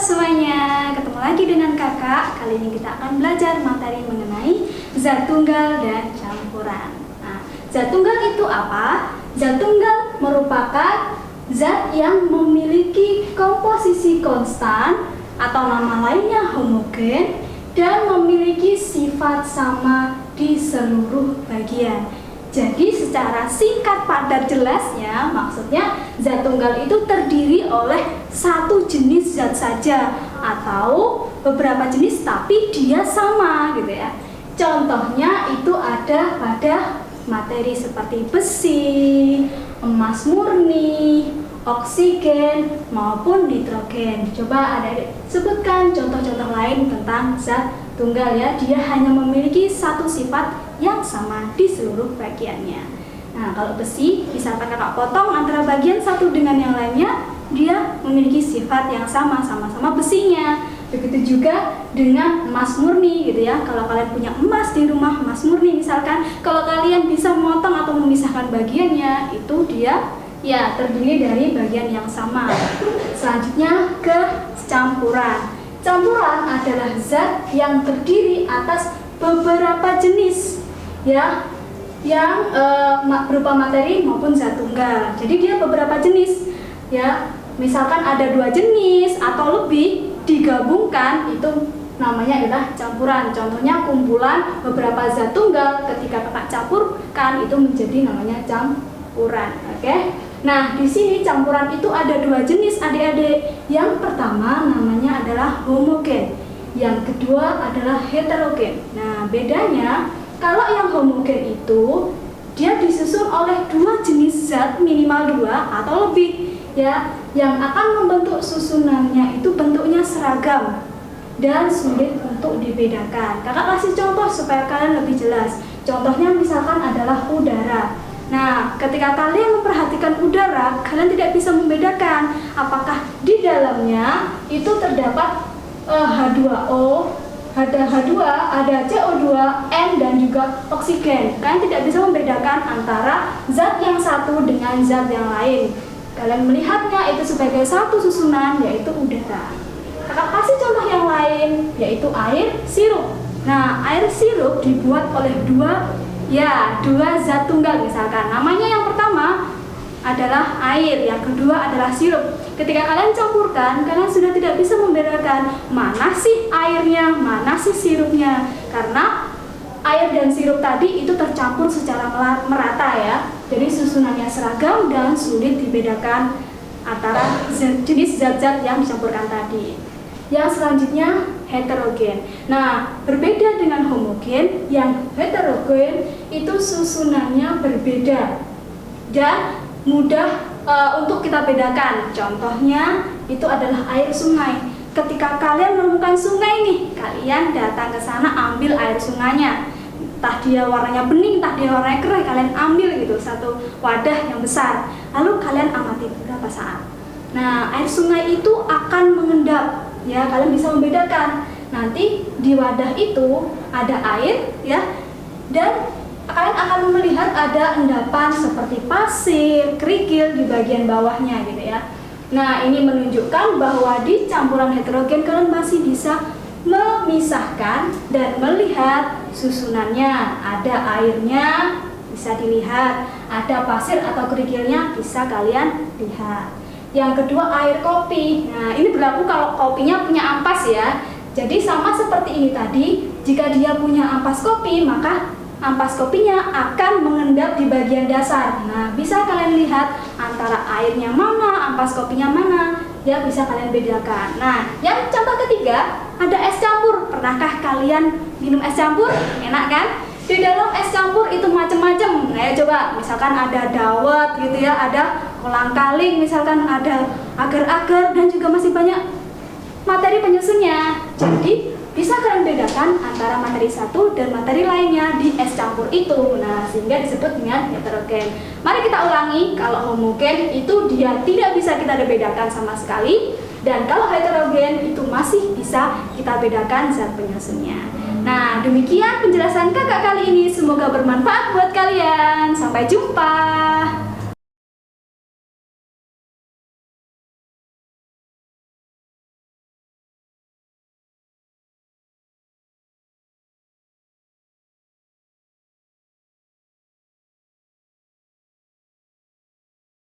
semuanya, ketemu lagi dengan kakak. Kali ini kita akan belajar materi mengenai zat tunggal dan campuran. Nah, zat tunggal itu apa? Zat tunggal merupakan zat yang memiliki komposisi konstan atau nama lainnya homogen dan memiliki sifat sama di seluruh bagian. Jadi secara singkat padat jelasnya, maksudnya zat tunggal itu terdiri oleh satu jenis zat saja atau beberapa jenis tapi dia sama gitu ya. Contohnya itu ada pada materi seperti besi, emas murni, oksigen maupun nitrogen. Coba adik-adik sebutkan contoh-contoh lain tentang zat tunggal ya. Dia hanya memiliki satu sifat yang sama di seluruh bagiannya. Nah, kalau besi, misalkan kakak potong antara bagian satu dengan yang lainnya, dia memiliki sifat yang sama-sama besinya. Begitu juga dengan emas murni gitu ya. Kalau kalian punya emas di rumah, emas murni misalkan, kalau kalian bisa memotong atau memisahkan bagiannya, itu dia ya terdiri dari bagian yang sama. Selanjutnya ke campuran. Campuran adalah zat yang terdiri atas beberapa jenis ya, yang berupa materi maupun zat tunggal. Jadi dia beberapa jenis ya. Misalkan ada 2 jenis atau lebih digabungkan, itu namanya adalah campuran. Contohnya kumpulan beberapa zat tunggal ketika kakak campurkan itu menjadi namanya campuran. Oke. Nah, di sini campuran itu ada 2 jenis adik-adik. Yang pertama namanya adalah homogen. Yang kedua adalah heterogen. Nah, bedanya kalau yang homogen itu dia disusun oleh 2 jenis zat minimal 2 atau lebih ya, yang akan membentuk susunannya itu bentuknya seragam dan sulit untuk dibedakan. Kakak kasih contoh supaya kalian lebih jelas. Contohnya misalkan adalah udara. Nah, ketika kalian memperhatikan udara, kalian tidak bisa membedakan apakah di dalamnya itu terdapat H2O, ada H2, ada CO2, N dan juga oksigen. Kalian tidak bisa membedakan antara zat yang satu dengan zat yang lain. Kalian melihatnya itu sebagai satu susunan, yaitu udara. Kakak kasih contoh yang lain, yaitu air sirup. Nah, air sirup dibuat oleh dua zat tunggal misalkan. Namanya yang pertama adalah air, yang kedua adalah sirup. Ketika kalian campurkan, kalian sudah tidak bisa membedakan mana sih airnya, mana sih sirupnya, karena air dan sirup tadi itu tercampur secara merata ya. Jadi susunannya seragam dan sulit dibedakan antara jenis zat-zat yang dicampurkan tadi. Yang selanjutnya heterogen. Nah, berbeda dengan homogen, yang heterogen itu susunannya berbeda dan mudah untuk kita bedakan. Contohnya itu adalah air sungai. Ketika kalian menemukan sungai nih, kalian datang ke sana ambil air sungainya. Entah dia warnanya bening, entah dia warnanya keruh, kalian ambil gitu satu wadah yang besar. Lalu kalian amati beberapa saat. Nah, air sungai itu akan mengendap. Ya, kalian bisa membedakan. Nanti di wadah itu ada air ya, dan kalian akan melihat ada endapan seperti pasir, kerikil di bagian bawahnya gitu ya. Nah, ini menunjukkan bahwa di campuran heterogen kalian masih bisa memisahkan dan melihat susunannya. Ada airnya bisa dilihat, ada pasir atau kerikilnya bisa kalian lihat. Yang kedua air kopi. Nah, ini berlaku kalau kopinya punya ampas ya. Jadi sama seperti ini tadi, jika dia punya ampas kopi, maka ampas kopinya akan mengendap di bagian dasar. Nah, bisa kalian lihat antara airnya mana, ampas kopinya mana, ya bisa kalian bedakan. Nah, yang contoh ketiga, ada es campur. Pernahkah kalian minum es campur? Enak kan? Di dalam es campur itu macam-macam. Nah, ya coba, misalkan ada dawet gitu ya, ada kolang-kaling, misalkan ada agar-agar dan juga masih banyak materi penyusunnya. Jadi bisa kalian bedakan antara materi satu dan materi lainnya di es campur itu. Nah, sehingga disebut dengan heterogen. Mari kita ulangi, kalau homogen itu dia tidak bisa kita bedakan sama sekali, dan kalau heterogen itu masih bisa kita bedakan zat penyusunnya. Nah, demikian penjelasan kakak kali ini. Semoga bermanfaat buat kalian. Sampai jumpa.